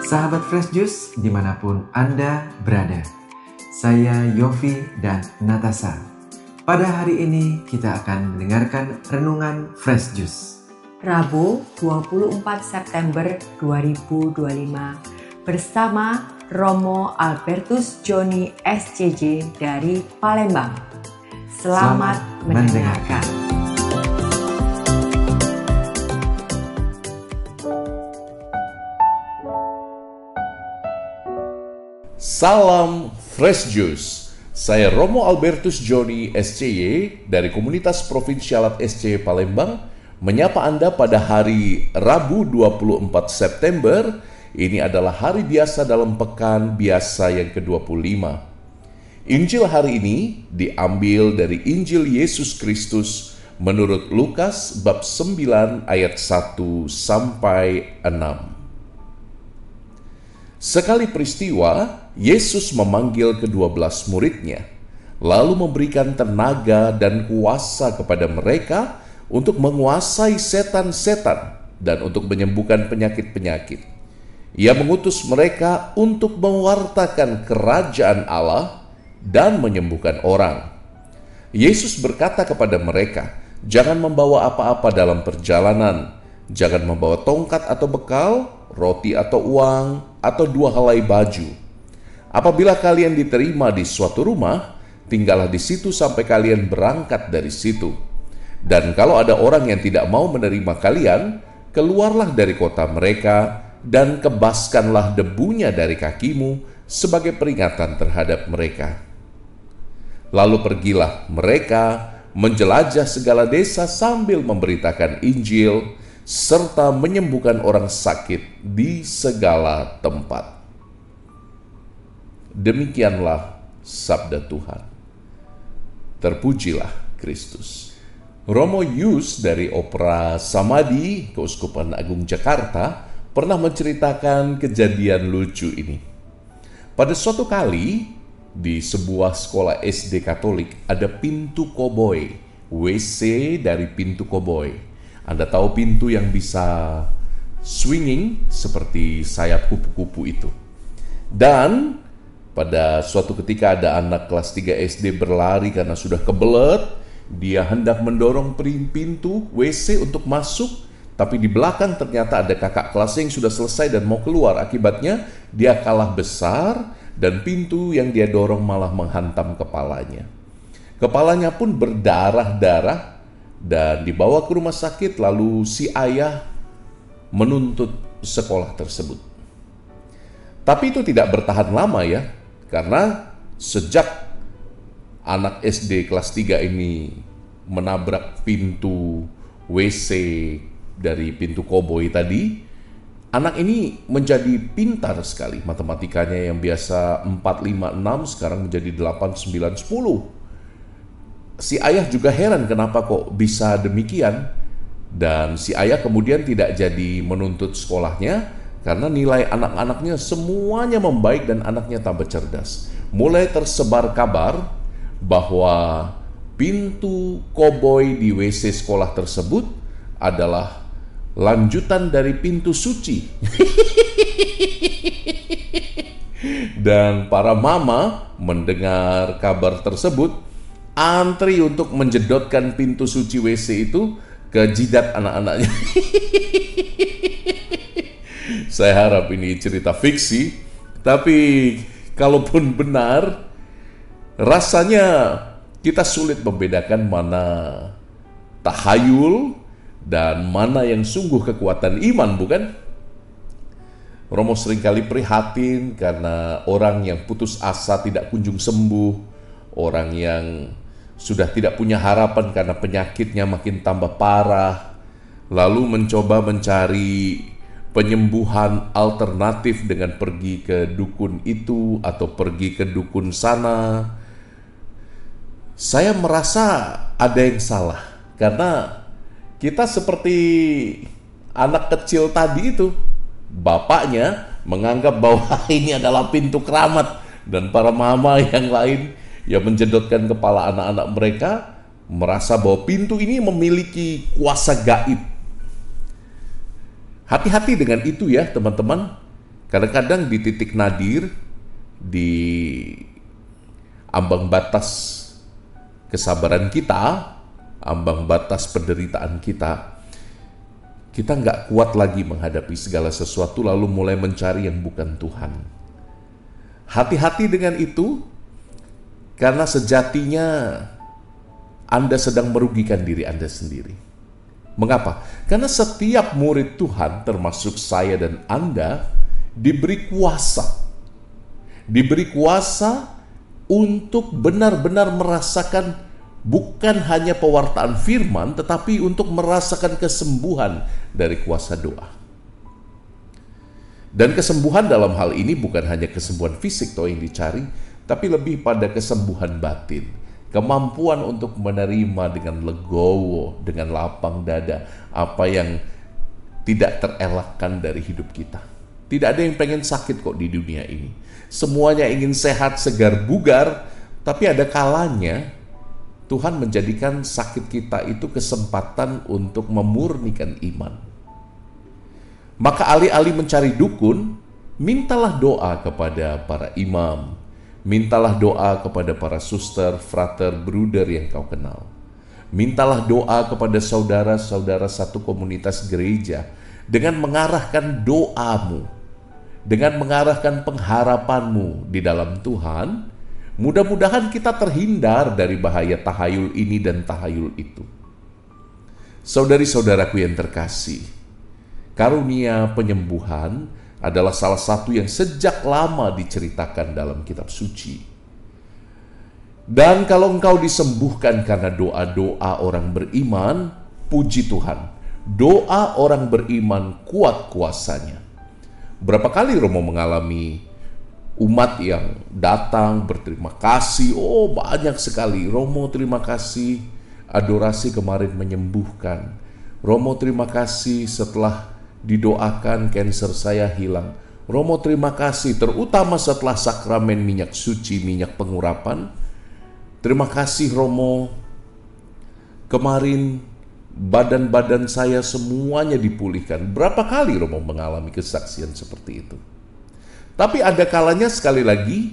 Sahabat Fresh Juice dimanapun Anda berada, saya Yofi dan Natasha. Pada hari ini kita akan mendengarkan renungan Fresh Juice Rabu 24 September 2025 bersama Romo Albertus Joni SCJ dari Palembang. Selamat mendengarkan. Salam Fresh Juice. Saya Romo Albertus Joni SCY dari Komunitas Provinsialat SCY Palembang menyapa Anda pada hari Rabu 24 September. Ini adalah hari biasa dalam pekan biasa yang ke-25. Injil hari ini diambil dari Injil Yesus Kristus menurut Lukas bab 9 ayat 1 sampai 6. Sekali peristiwa, Yesus memanggil ke-12 muridnya, lalu memberikan tenaga dan kuasa kepada mereka untuk menguasai setan-setan dan untuk menyembuhkan penyakit-penyakit. Ia mengutus mereka untuk mewartakan kerajaan Allah dan menyembuhkan orang. Yesus berkata kepada mereka, "Jangan membawa apa-apa dalam perjalanan, jangan membawa tongkat atau bekal, roti atau uang, atau 2 helai baju. Apabila kalian diterima di suatu rumah, tinggallah di situ sampai kalian berangkat dari situ. Dan kalau ada orang yang tidak mau menerima kalian, keluarlah dari kota mereka dan kebaskanlah debunya dari kakimu sebagai peringatan terhadap mereka. Lalu pergilah mereka menjelajah segala desa sambil memberitakan Injil serta menyembuhkan orang sakit di segala tempat." Demikianlah sabda Tuhan. Terpujilah Kristus. Romo Yus dari Opera Samadhi, Keuskupan Agung Jakarta, pernah menceritakan kejadian lucu ini. Pada suatu kali, di sebuah sekolah SD Katolik ada pintu koboi, WC dari pintu koboi. Anda tahu pintu yang bisa swinging seperti sayap kupu-kupu itu. Dan pada suatu ketika ada anak kelas 3 SD berlari karena sudah kebelet. Dia hendak mendorong pintu WC untuk masuk, tapi di belakang ternyata ada kakak kelasnya yang sudah selesai dan mau keluar. Akibatnya dia kalah besar dan pintu yang dia dorong malah menghantam kepalanya. Kepalanya pun berdarah-darah dan dibawa ke rumah sakit, lalu si ayah menuntut sekolah tersebut. Tapi itu tidak bertahan lama ya, karena sejak anak SD kelas 3 ini menabrak pintu WC dari pintu koboi tadi, anak ini menjadi pintar sekali. Matematikanya yang biasa 4, 5, 6 sekarang menjadi 8, 9, 10. Si ayah juga heran kenapa kok bisa demikian. Dan si ayah kemudian tidak jadi menuntut sekolahnya karena nilai anak-anaknya semuanya membaik dan anaknya tambah cerdas. Mulai tersebar kabar bahwa pintu koboi di WC sekolah tersebut adalah lanjutan dari pintu suci. Dan para mama mendengar kabar tersebut antri untuk menjedotkan pintu suci WC itu ke jidat anak-anaknya. Saya harap ini cerita fiksi, tapi kalaupun benar, rasanya kita sulit membedakan mana tahayul dan mana yang sungguh kekuatan iman, bukan? Romo seringkali prihatin karena orang yang putus asa tidak kunjung sembuh, orang yang sudah tidak punya harapan karena penyakitnya makin tambah parah, lalu mencoba mencari penyembuhan alternatif dengan pergi ke dukun itu atau pergi ke dukun sana. Saya merasa ada yang salah karena kita seperti anak kecil tadi itu. Bapaknya menganggap bahwa ini adalah pintu keramat, dan para mama yang lain yang menjedotkan kepala anak-anak mereka merasa bahwa pintu ini memiliki kuasa gaib. Hati-hati dengan itu ya teman-teman. Kadang-kadang di titik nadir, di ambang batas kesabaran kita, ambang batas penderitaan kita nggak kuat lagi menghadapi segala sesuatu, lalu mulai mencari yang bukan Tuhan. Hati-hati dengan itu, karena sejatinya Anda sedang merugikan diri Anda sendiri. Mengapa? Karena setiap murid Tuhan, termasuk saya dan Anda, diberi kuasa. Diberi kuasa untuk benar-benar merasakan bukan hanya pewartaan firman, tetapi untuk merasakan kesembuhan dari kuasa doa. Dan kesembuhan dalam hal ini bukan hanya kesembuhan fisik toh yang dicari, tapi lebih pada kesembuhan batin. Kemampuan untuk menerima dengan legowo, dengan lapang dada, apa yang tidak terelakkan dari hidup kita. Tidak ada yang pengen sakit kok di dunia ini. Semuanya ingin sehat, segar, bugar, tapi ada kalanya Tuhan menjadikan sakit kita itu kesempatan untuk memurnikan iman. Maka alih-alih mencari dukun, mintalah doa kepada para imam, mintalah doa kepada para suster, frater, bruder yang kau kenal. Mintalah doa kepada saudara-saudara satu komunitas gereja dengan mengarahkan doamu, dengan mengarahkan pengharapanmu di dalam Tuhan. Mudah-mudahan kita terhindar dari bahaya tahayul ini dan tahayul itu. Saudari-saudaraku yang terkasih, karunia penyembuhan adalah salah satu yang sejak lama diceritakan dalam kitab suci. Dan kalau engkau disembuhkan karena doa-doa orang beriman, puji Tuhan, doa orang beriman kuat kuasanya. Berapa kali Romo mengalami umat yang datang berterima kasih, oh banyak sekali. Romo terima kasih, adorasi kemarin menyembuhkan. Romo terima kasih setelah didoakan kanker saya hilang. Romo terima kasih terutama setelah sakramen minyak suci, minyak pengurapan. Terima kasih Romo, kemarin badan-badan saya semuanya dipulihkan. Berapa kali Romo mengalami kesaksian seperti itu. Tapi ada kalanya sekali lagi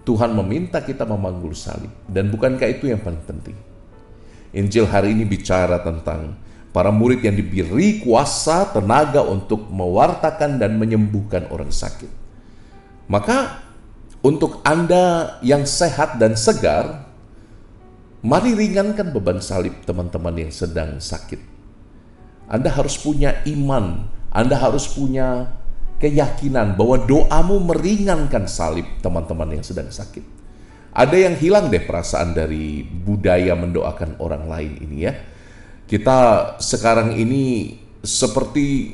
Tuhan meminta kita memanggul salib. Dan bukankah itu yang paling penting? Injil hari ini bicara tentang para murid yang diberi kuasa, tenaga untuk mewartakan dan menyembuhkan orang sakit. Maka untuk Anda yang sehat dan segar, mari ringankan beban salib teman-teman yang sedang sakit. Anda harus punya iman, Anda harus punya keyakinan bahwa doamu meringankan salib teman-teman yang sedang sakit. Ada yang hilang deh perasaan dari budaya mendoakan orang lain ini ya. Kita sekarang ini seperti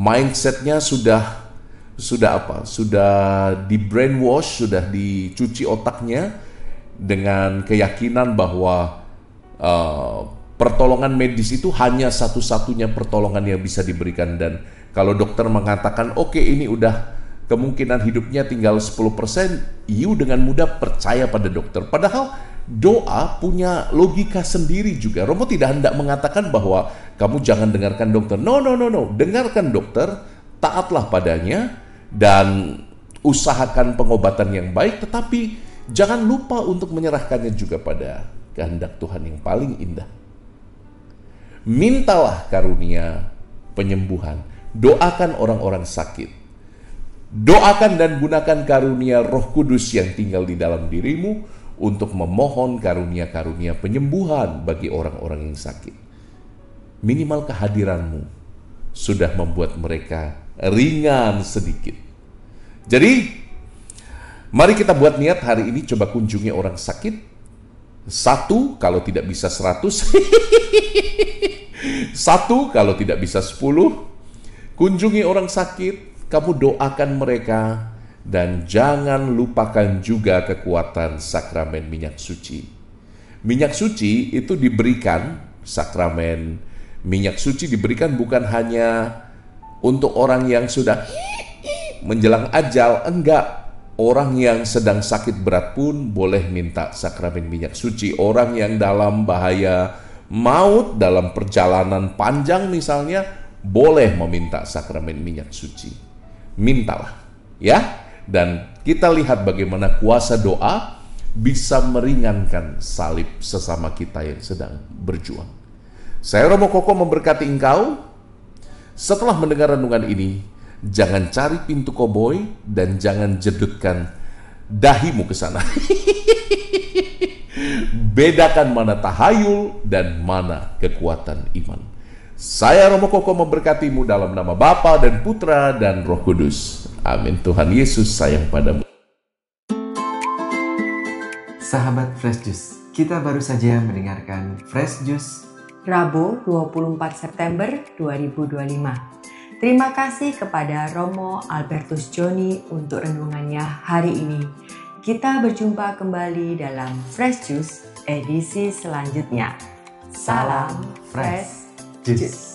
mindsetnya sudah di brainwash, sudah dicuci otaknya dengan keyakinan bahwa pertolongan medis itu hanya satu-satunya pertolongan yang bisa diberikan. Dan kalau dokter mengatakan, oke, ini udah kemungkinan hidupnya tinggal 10%, you dengan mudah percaya pada dokter. Padahal doa punya logika sendiri juga. Romo tidak hendak mengatakan bahwa kamu jangan dengarkan dokter. No. Dengarkan dokter, taatlah padanya, dan usahakan pengobatan yang baik, tetapi jangan lupa untuk menyerahkannya juga pada kehendak Tuhan yang paling indah. Mintalah karunia penyembuhan. Doakan orang-orang sakit. Doakan dan gunakan karunia Roh Kudus yang tinggal di dalam dirimu untuk memohon karunia-karunia penyembuhan bagi orang-orang yang sakit. Minimal kehadiranmu sudah membuat mereka ringan sedikit. Jadi, mari kita buat niat hari ini coba kunjungi orang sakit. 1, kalau tidak bisa 100. 1, kalau tidak bisa 10. Kunjungi orang sakit, kamu doakan mereka, dan jangan lupakan juga kekuatan sakramen minyak suci. Minyak suci itu diberikan, sakramen minyak suci diberikan bukan hanya untuk orang yang sudah menjelang ajal, enggak. Orang yang sedang sakit berat pun boleh minta sakramen minyak suci. Orang yang dalam bahaya maut, dalam perjalanan panjang misalnya, boleh meminta sakramen minyak suci. Mintalah, ya. Dan kita lihat bagaimana kuasa doa bisa meringankan salib sesama kita yang sedang berjuang. Saya Romo Koko memberkati engkau. Setelah mendengar renungan ini, jangan cari pintu koboi dan jangan jedutkan dahimu ke sana. Bedakan mana tahayul dan mana kekuatan iman. Saya Romo Koko memberkatimu dalam nama Bapa dan Putra dan Roh Kudus. Amin. Tuhan Yesus sayang padamu. Sahabat Fresh Juice, kita baru saja mendengarkan Fresh Juice Rabu 24 September 2025. Terima kasih kepada Romo Albertus Joni untuk renungannya hari ini. Kita berjumpa kembali dalam Fresh Juice edisi selanjutnya. Salam Fresh Juice.